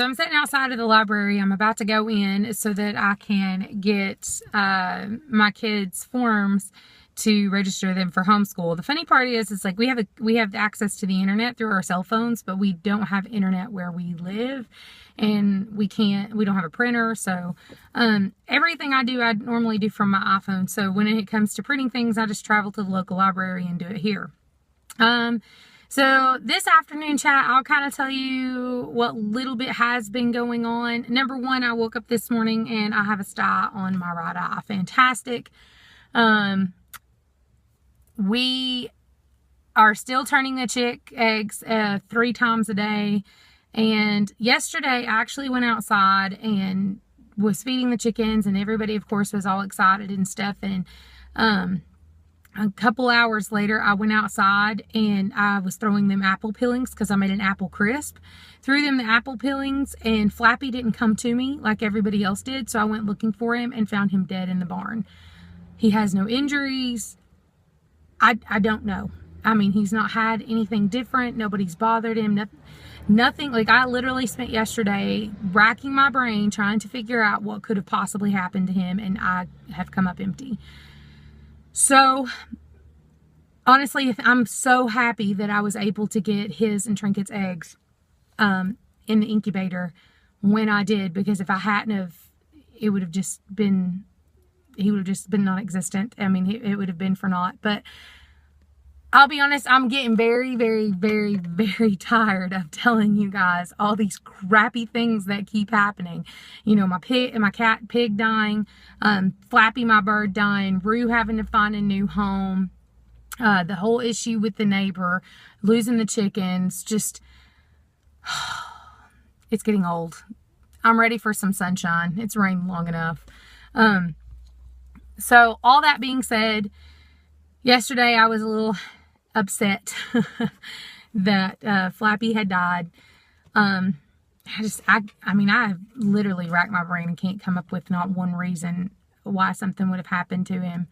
So I'm sitting outside of the library. I'm about to go in so that I can get my kids' forms to register them for homeschool. The funny part is like we have access to the internet through our cell phones, but we don't have internet where we live, and we don't have a printer. So everything I normally do from my iPhone. So when it comes to printing things, I just travel to the local library and do it here. So this afternoon chat, I'll kind of tell you what little bit has been going on. Number one, I woke up this morning and I have a sty on my right eye. Fantastic. We are still turning the chick eggs 3 times a day. And yesterday I actually went outside and was feeding the chickens, and everybody of course was all excited and stuff. And a couple hours later, I went outside and I was throwing them apple peelings because I made an apple crisp. Threw them the apple peelings, and Flappy didn't come to me like everybody else did. So I went looking for him and found him dead in the barn. He has no injuries. I don't know. I mean, he's not had anything different. Nobody's bothered him. Nothing. Like, I literally spent yesterday racking my brain trying to figure out what could have possibly happened to him, and I have come up empty. So, honestly, I'm so happy that I was able to get his and Trinket's eggs in the incubator when I did, because if I hadn't have, he would have just been non-existent. I mean, it would have been for naught. But I'll be honest, I'm getting very, very, very, very tired of telling you guys all these crappy things that keep happening. You know, my pig dying, Flappy, my bird, dying, Rue having to find a new home, the whole issue with the neighbor, losing the chickens, just, it's getting old. I'm ready for some sunshine. It's rained long enough. So all that being said, yesterday I was a little upset that Flappy had died. I literally racked my brain and can't come up with not one reason why something would have happened to him.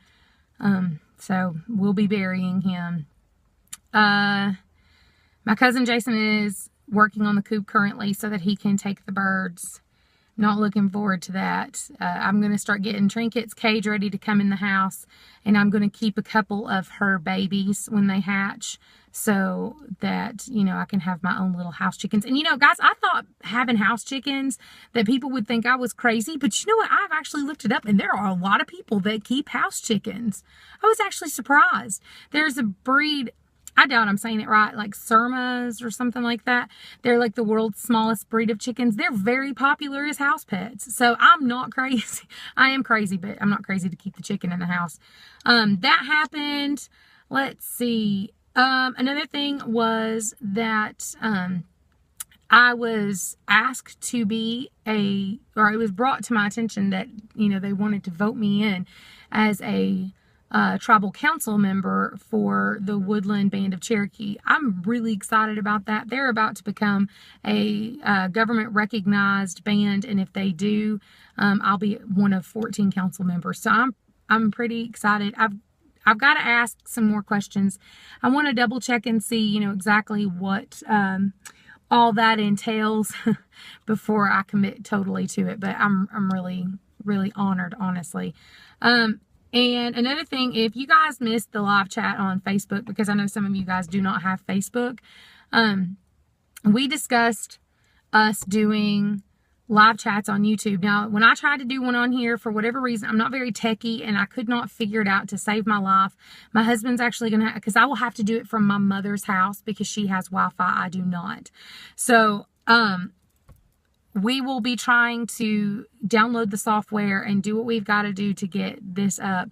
So we'll be burying him. My cousin Jason is working on the coop currently so that he can take the birds. Not looking forward to that. I'm going to start getting Trinket's cage ready to come in the house, and I'm going to keep a couple of her babies when they hatch so that, you know, I can have my own little house chickens. And, you know, guys, I thought having house chickens that people would think I was crazy, but you know what? I've actually looked it up, and there are a lot of people that keep house chickens. I was actually surprised. There's a breed, I doubt I'm saying it right, like Surmas or something like that. They're like the world's smallest breed of chickens. They're very popular as house pets. So I'm not crazy. I am crazy, but I'm not crazy to keep the chicken in the house. That happened. Let's see. Another thing was that I was asked to be it was brought to my attention that, you know, they wanted to vote me in as a tribal council member for the Woodland Band of Cherokee. I'm really excited about that. They're about to become a government recognized band, and if they do, I'll be one of 14 council members. So I'm pretty excited. I've got to ask some more questions. I want to double check and see, you know, exactly what all that entails before I commit totally to it. But I'm really, really honored, honestly. And another thing, if you guys missed the live chat on Facebook, because I know some of you guys do not have Facebook, we discussed us doing live chats on YouTube. Now, when I tried to do one on here, for whatever reason, I'm not very techie, and I could not figure it out to save my life. My husband's actually going to, because I will have to do it from my mother's house because she has Wi-Fi. I do not. So, we will be trying to download the software and do what we've got to do to get this up.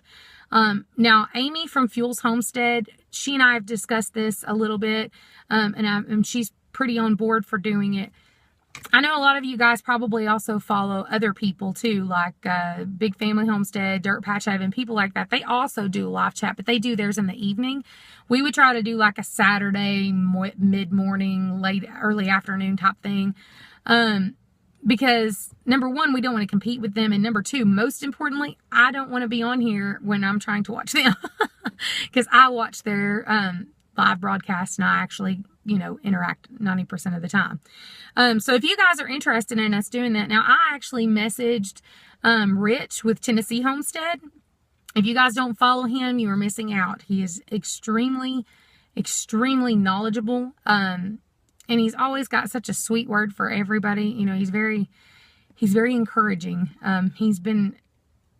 Now, Amy from Fuels Homestead, she and I have discussed this a little bit, and she's pretty on board for doing it. I know a lot of you guys probably also follow other people too, like Big Family Homestead, Dirt Patch Haven, people like that. They also do live chat, but they do theirs in the evening. We would try to do like a Saturday mid-morning, early afternoon type thing. Because number one, we don't want to compete with them. And number two, most importantly, I don't want to be on here when I'm trying to watch them because I watch their live broadcast and I actually interact 90% of the time. So if you guys are interested in us doing that, now I actually messaged Rich with Tennessee Homestead. If you guys don't follow him, you are missing out. He is extremely, extremely knowledgeable. And he's always got such a sweet word for everybody. He's very encouraging. He's been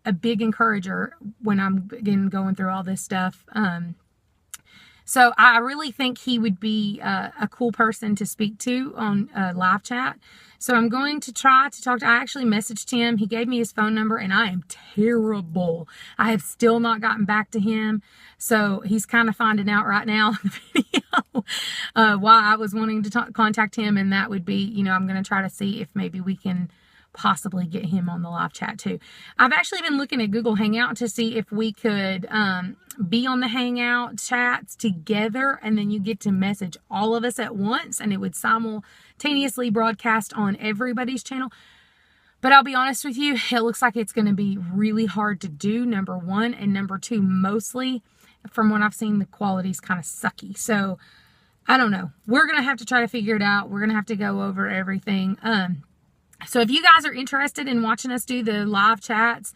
a big encourager when I'm going through all this stuff. So I really think he would be a cool person to speak to on live chat. So I'm going to try to talk to, I actually messaged him. He gave me his phone number, and I am terrible. I have still not gotten back to him. So he's kind of finding out right now in the video why I was wanting to contact him. And that would be, I'm going to try to see if maybe we can possibly get him on the live chat too. I've actually been looking at Google Hangout to see if we could be on the Hangout chats together, and then you get to message all of us at once, and it would simultaneously broadcast on everybody's channel. But I'll be honest with you, it looks like it's going to be really hard to do, number one, and number two, mostly from what I've seen, the quality's kind of sucky. So I don't know. We're going to have to try to figure it out. We're going to have to go over everything. So if you guys are interested in watching us do the live chats,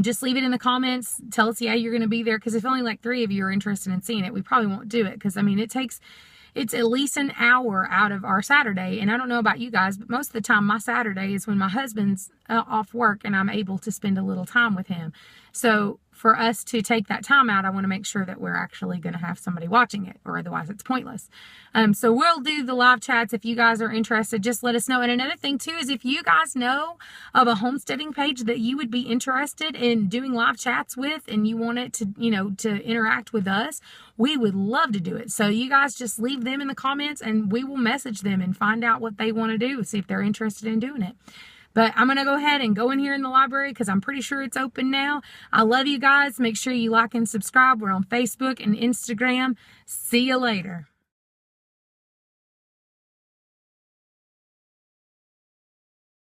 just leave it in the comments. Tell us, yeah, you're going to be there. Because if only like 3 of you are interested in seeing it, we probably won't do it. Because, I mean, it's at least an hour out of our Saturday. And I don't know about you guys, but most of the time my Saturday is when my husband's off work and I'm able to spend a little time with him. So for us to take that time out, I want to make sure that we're actually going to have somebody watching it, or otherwise it's pointless. So we'll do the live chats. If you guys are interested, just let us know. And another thing too is if you guys know of a homesteading page that you would be interested in doing live chats with, and you want it to, to interact with us, we would love to do it. So you guys just leave them in the comments and we will message them and find out what they want to do, see if they're interested in doing it. But I'm going to go ahead and go in here in the library because I'm pretty sure it's open now. I love you guys. Make sure you like and subscribe. We're on Facebook and Instagram. See you later.